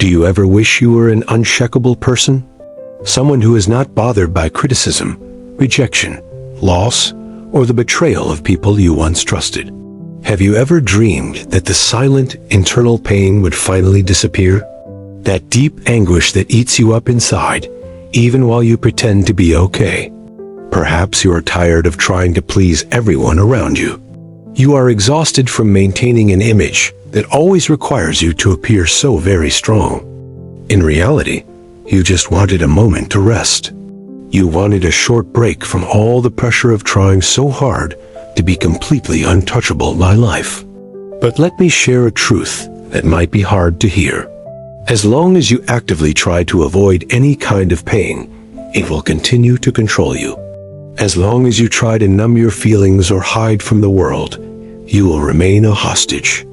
Do you ever wish you were an unshakable person? Someone who is not bothered by criticism, rejection, loss, or the betrayal of people you once trusted. Have you ever dreamed that the silent internal pain would finally disappear? That deep anguish that eats you up inside, even while you pretend to be okay. Perhaps you are tired of trying to please everyone around you. You are exhausted from maintaining an image that always requires you to appear so very strong. In reality, you just wanted a moment to rest. You wanted a short break from all the pressure of trying so hard to be completely untouchable by life. But let me share a truth that might be hard to hear. As long as you actively try to avoid any kind of pain, it will continue to control you. As long as you try to numb your feelings or hide from the world, you will remain a hostage.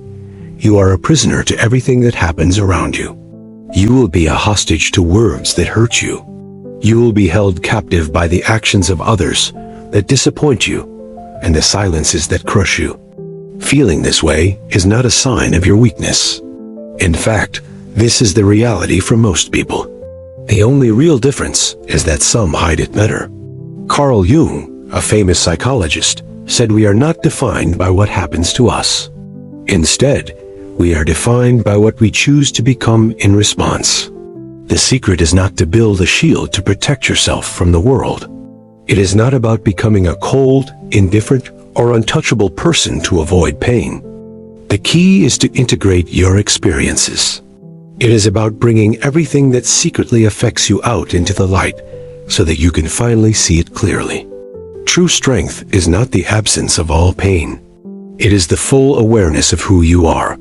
You are a prisoner to everything that happens around you. You will be a hostage to words that hurt you. You will be held captive by the actions of others that disappoint you and the silences that crush you. Feeling this way is not a sign of your weakness. In fact, this is the reality for most people. The only real difference is that some hide it better. Carl Jung, a famous psychologist, said we are not defined by what happens to us. Instead, we are defined by what we choose to become in response. The secret is not to build a shield to protect yourself from the world. It is not about becoming a cold, indifferent, or untouchable person to avoid pain. The key is to integrate your experiences. It is about bringing everything that secretly affects you out into the light so that you can finally see it clearly. True strength is not the absence of all pain. It is the full awareness of who you are,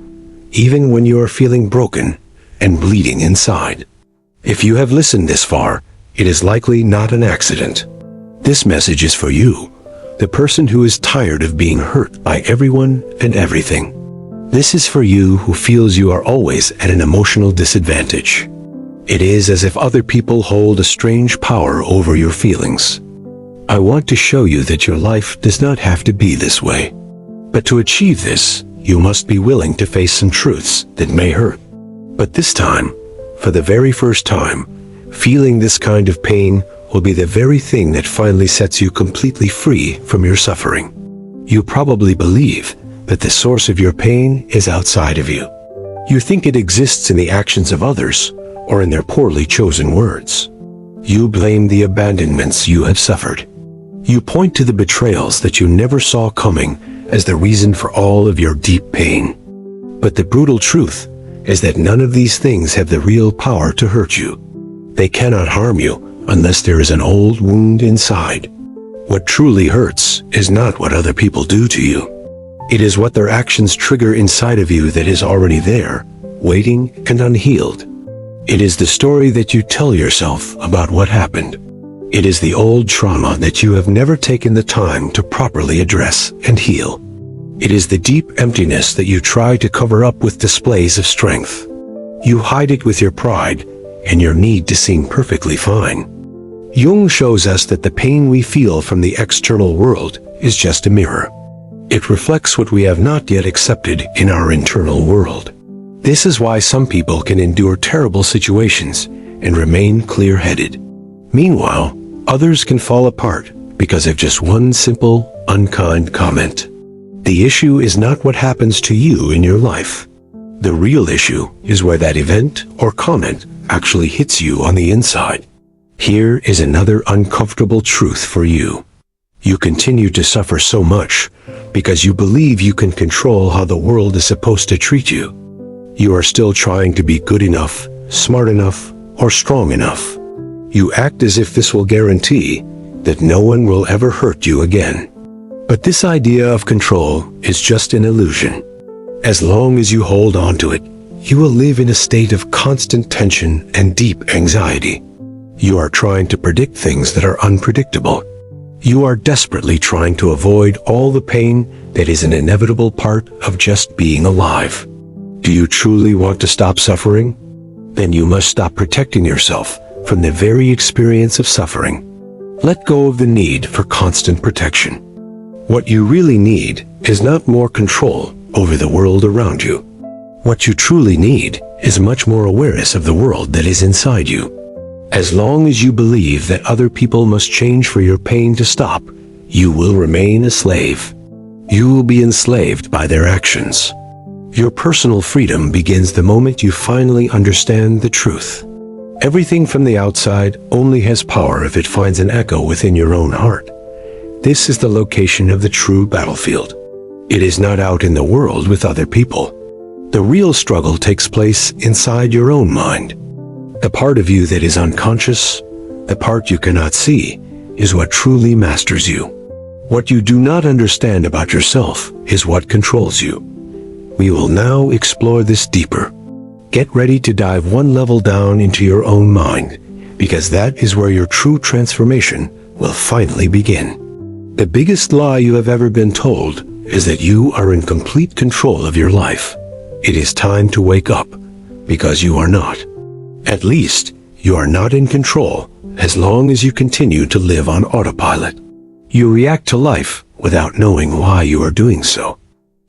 even when you are feeling broken and bleeding inside. If you have listened this far, it is likely not an accident. This message is for you, the person who is tired of being hurt by everyone and everything. This is for you who feels you are always at an emotional disadvantage. It is as if other people hold a strange power over your feelings. I want to show you that your life does not have to be this way. But to achieve this, you must be willing to face some truths that may hurt. But this time, for the very first time, feeling this kind of pain will be the very thing that finally sets you completely free from your suffering. You probably believe that the source of your pain is outside of you. You think it exists in the actions of others or in their poorly chosen words. You blame the abandonments you have suffered. You point to the betrayals that you never saw coming as the reason for all of your deep pain. But the brutal truth is that none of these things have the real power to hurt you. They cannot harm you unless there is an old wound inside. What truly hurts is not what other people do to you. It is what their actions trigger inside of you that is already there, waiting and unhealed. It is the story that you tell yourself about what happened. It is the old trauma that you have never taken the time to properly address and heal. It is the deep emptiness that you try to cover up with displays of strength. You hide it with your pride and your need to seem perfectly fine. Jung shows us that the pain we feel from the external world is just a mirror. It reflects what we have not yet accepted in our internal world. This is why some people can endure terrible situations and remain clear-headed. Meanwhile, others can fall apart because of just one simple, unkind comment. The issue is not what happens to you in your life. The real issue is where that event or comment actually hits you on the inside. Here is another uncomfortable truth for you. You continue to suffer so much because you believe you can control how the world is supposed to treat you. You are still trying to be good enough, smart enough, or strong enough. You act as if this will guarantee that no one will ever hurt you again. But this idea of control is just an illusion. As long as you hold on to it, you will live in a state of constant tension and deep anxiety. You are trying to predict things that are unpredictable. You are desperately trying to avoid all the pain that is an inevitable part of just being alive. Do you truly want to stop suffering? Then you must stop protecting yourself from the very experience of suffering. Let go of the need for constant protection. What you really need is not more control over the world around you. What you truly need is much more awareness of the world that is inside you. As long as you believe that other people must change for your pain to stop, you will remain a slave. You will be enslaved by their actions. Your personal freedom begins the moment you finally understand the truth. Everything from the outside only has power if it finds an echo within your own heart. This is the location of the true battlefield. It is not out in the world with other people. The real struggle takes place inside your own mind. The part of you that is unconscious, the part you cannot see, is what truly masters you. What you do not understand about yourself is what controls you. We will now explore this deeper. Get ready to dive one level down into your own mind, because that is where your true transformation will finally begin. The biggest lie you have ever been told is that you are in complete control of your life. It is time to wake up, because you are not. At least, you are not in control as long as you continue to live on autopilot. You react to life without knowing why you are doing so.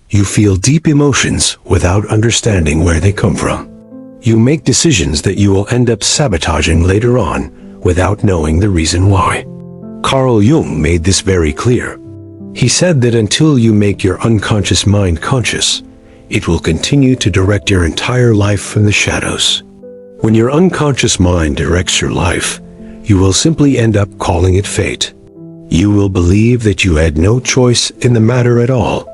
You feel deep emotions without understanding where they come from. You make decisions that you will end up sabotaging later on without knowing the reason why. Carl Jung made this very clear. He said that until you make your unconscious mind conscious, it will continue to direct your entire life from the shadows. When your unconscious mind directs your life, you will simply end up calling it fate. You will believe that you had no choice in the matter at all.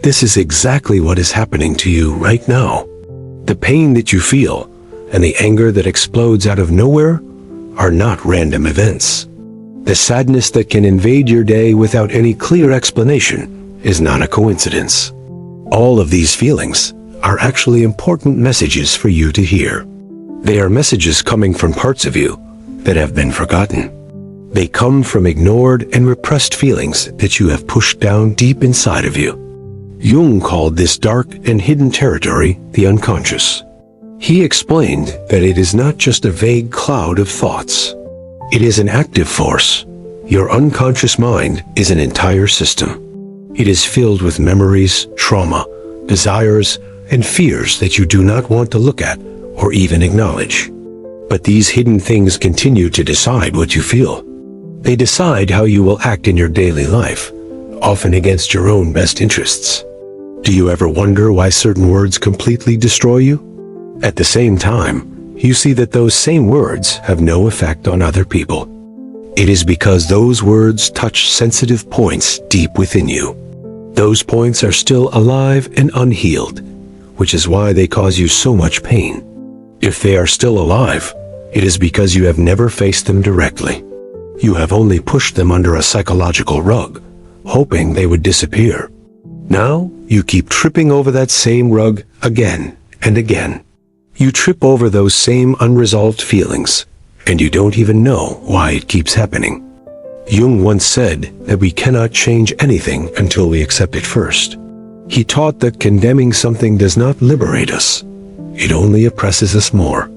This is exactly what is happening to you right now. The pain that you feel and the anger that explodes out of nowhere are not random events. The sadness that can invade your day without any clear explanation is not a coincidence. All of these feelings are actually important messages for you to hear. They are messages coming from parts of you that have been forgotten. They come from ignored and repressed feelings that you have pushed down deep inside of you. Jung called this dark and hidden territory the unconscious. He explained that it is not just a vague cloud of thoughts. It is an active force. Your unconscious mind is an entire system. It is filled with memories, trauma, desires, and fears that you do not want to look at or even acknowledge. But these hidden things continue to decide what you feel. They decide how you will act in your daily life, often against your own best interests. Do you ever wonder why certain words completely destroy you? At the same time, you see that those same words have no effect on other people. It is because those words touch sensitive points deep within you. Those points are still alive and unhealed, which is why they cause you so much pain. If they are still alive, it is because you have never faced them directly. You have only pushed them under a psychological rug, hoping they would disappear. Now, you keep tripping over that same rug again and again. You trip over those same unresolved feelings, and you don't even know why it keeps happening. Jung once said that we cannot change anything until we accept it first. He taught that condemning something does not liberate us. It only oppresses us more.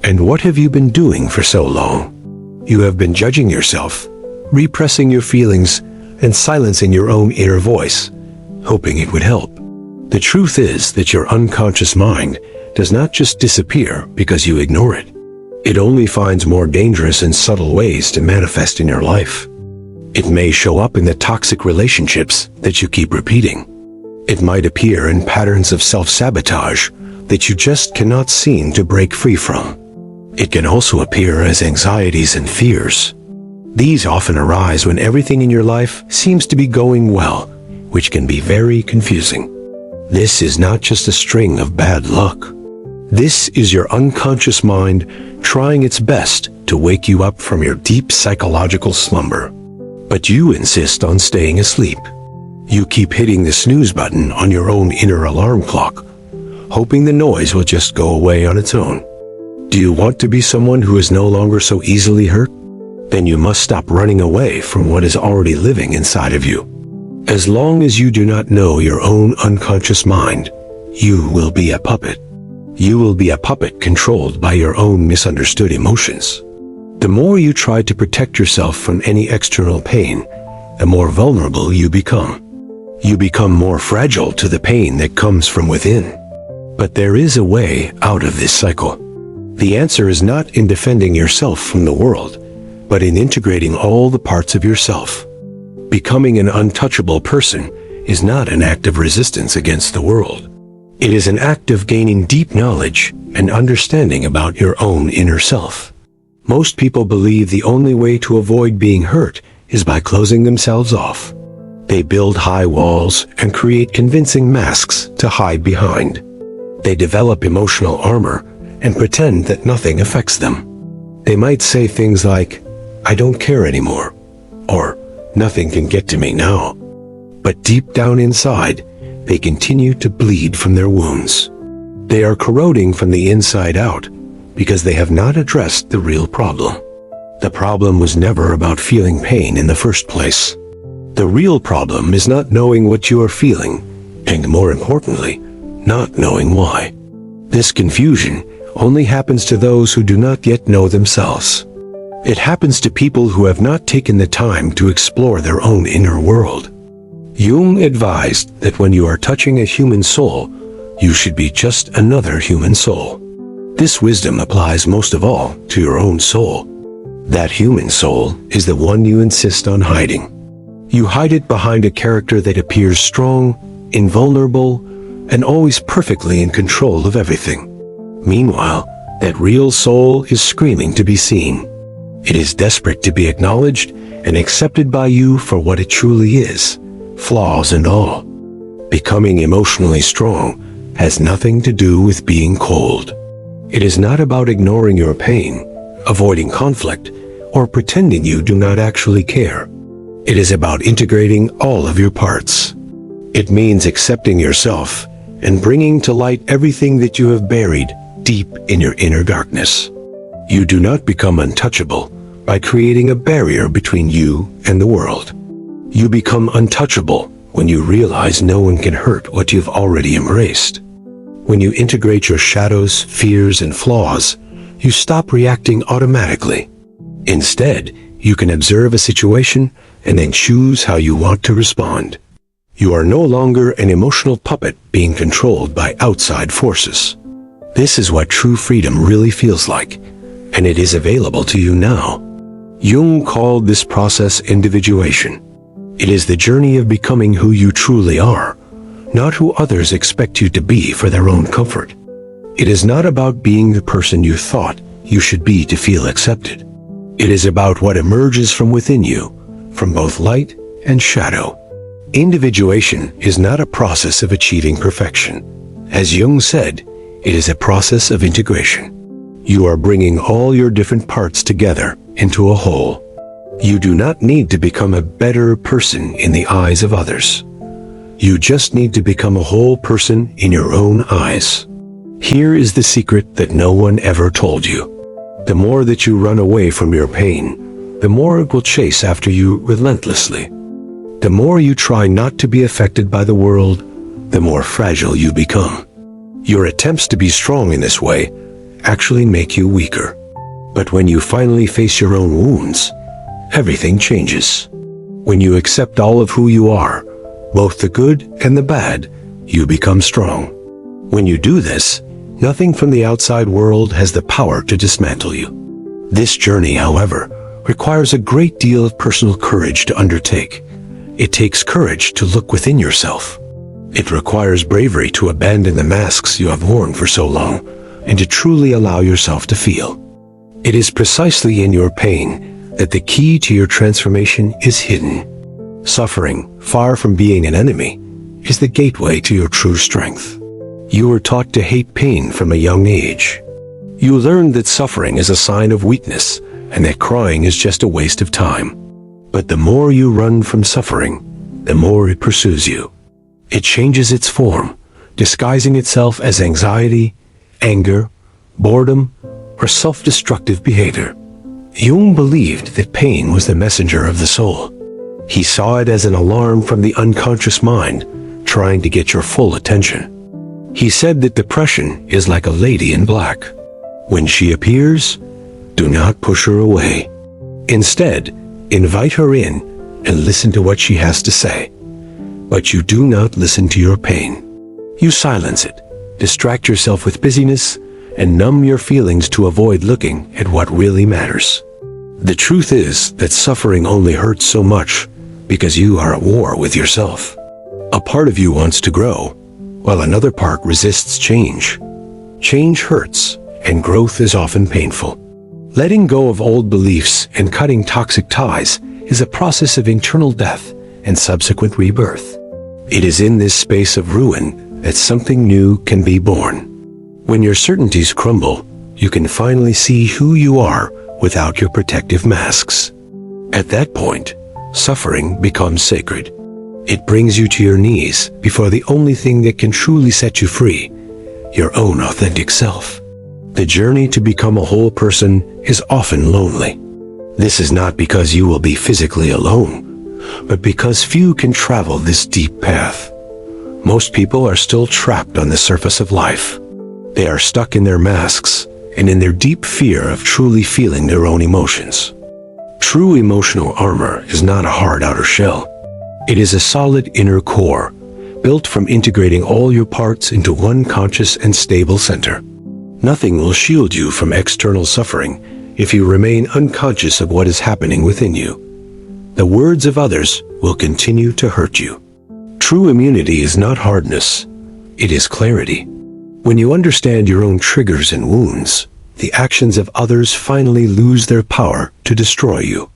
And what have you been doing for so long? You have been judging yourself, repressing your feelings, and silencing your own inner voice, hoping it would help. The truth is that your unconscious mind does not just disappear because you ignore it. It only finds more dangerous and subtle ways to manifest in your life. It may show up in the toxic relationships that you keep repeating. It might appear in patterns of self-sabotage that you just cannot seem to break free from. It can also appear as anxieties and fears. These often arise when everything in your life seems to be going well, which can be very confusing. This is not just a string of bad luck. This is your unconscious mind trying its best to wake you up from your deep psychological slumber. But you insist on staying asleep. You keep hitting the snooze button on your own inner alarm clock, hoping the noise will just go away on its own. Do you want to be someone who is no longer so easily hurt? Then you must stop running away from what is already living inside of you. As long as you do not know your own unconscious mind, you will be a puppet. You will be a puppet controlled by your own misunderstood emotions. The more you try to protect yourself from any external pain, the more vulnerable you become. You become more fragile to the pain that comes from within. But there is a way out of this cycle. The answer is not in defending yourself from the world, but in integrating all the parts of yourself. Becoming an untouchable person is not an act of resistance against the world. It is an act of gaining deep knowledge and understanding about your own inner self. Most people believe the only way to avoid being hurt is by closing themselves off. They build high walls and create convincing masks to hide behind. They develop emotional armor and pretend that nothing affects them. They might say things like, "I don't care anymore," or "Nothing can get to me now." But deep down inside, they continue to bleed from their wounds. They are corroding from the inside out because they have not addressed the real problem. The problem was never about feeling pain in the first place. The real problem is not knowing what you are feeling, and more importantly, not knowing why. This confusion only happens to those who do not yet know themselves. It happens to people who have not taken the time to explore their own inner world. Jung advised that when you are touching a human soul, you should be just another human soul. This wisdom applies most of all to your own soul. That human soul is the one you insist on hiding. You hide it behind a character that appears strong, invulnerable, and always perfectly in control of everything. Meanwhile, that real soul is screaming to be seen. It is desperate to be acknowledged and accepted by you for what it truly is, flaws and all. Becoming emotionally strong has nothing to do with being cold. It is not about ignoring your pain, avoiding conflict, or pretending you do not actually care. It is about integrating all of your parts. It means accepting yourself and bringing to light everything that you have buried deep in your inner darkness. You do not become untouchable by creating a barrier between you and the world. You become untouchable when you realize no one can hurt what you've already embraced. When you integrate your shadows, fears, and flaws, you stop reacting automatically. Instead, you can observe a situation and then choose how you want to respond. You are no longer an emotional puppet being controlled by outside forces. This is what true freedom really feels like, and it is available to you now. Jung called this process individuation. It is the journey of becoming who you truly are, not who others expect you to be for their own comfort. It is not about being the person you thought you should be to feel accepted. It is about what emerges from within you, from both light and shadow. Individuation is not a process of achieving perfection. As Jung said, it is a process of integration. You are bringing all your different parts together into a whole. You do not need to become a better person in the eyes of others. You just need to become a whole person in your own eyes. Here is the secret that no one ever told you. The more that you run away from your pain, the more it will chase after you relentlessly. The more you try not to be affected by the world, the more fragile you become. Your attempts to be strong in this way actually make you weaker. But when you finally face your own wounds, everything changes. When you accept all of who you are, both the good and the bad, you become strong. When you do this, nothing from the outside world has the power to dismantle you. This journey, however, requires a great deal of personal courage to undertake. It takes courage to look within yourself. It requires bravery to abandon the masks you have worn for so long and to truly allow yourself to feel. It is precisely in your pain that the key to your transformation is hidden. Suffering, far from being an enemy, is the gateway to your true strength. You were taught to hate pain from a young age. You learned that suffering is a sign of weakness and that crying is just a waste of time. But the more you run from suffering, the more it pursues you. It changes its form, disguising itself as anxiety, anger, boredom, or self-destructive behavior. Jung believed that pain was the messenger of the soul. He saw it as an alarm from the unconscious mind, trying to get your full attention. He said that depression is like a lady in black. When she appears, do not push her away. Instead, invite her in and listen to what she has to say. But you do not listen to your pain. You silence it, distract yourself with busyness, and numb your feelings to avoid looking at what really matters. The truth is that suffering only hurts so much because you are at war with yourself. A part of you wants to grow, while another part resists change. Change hurts, and growth is often painful. Letting go of old beliefs and cutting toxic ties is a process of internal death and subsequent rebirth. It is in this space of ruin that something new can be born. When your certainties crumble, you can finally see who you are without your protective masks. At that point, suffering becomes sacred. It brings you to your knees before the only thing that can truly set you free, your own authentic self. The journey to become a whole person is often lonely. This is not because you will be physically alone, but because few can travel this deep path. Most people are still trapped on the surface of life. They are stuck in their masks and in their deep fear of truly feeling their own emotions. True emotional armor is not a hard outer shell. It is a solid inner core, built from integrating all your parts into one conscious and stable center. Nothing will shield you from external suffering if you remain unconscious of what is happening within you. The words of others will continue to hurt you. True immunity is not hardness, it is clarity. When you understand your own triggers and wounds, the actions of others finally lose their power to destroy you.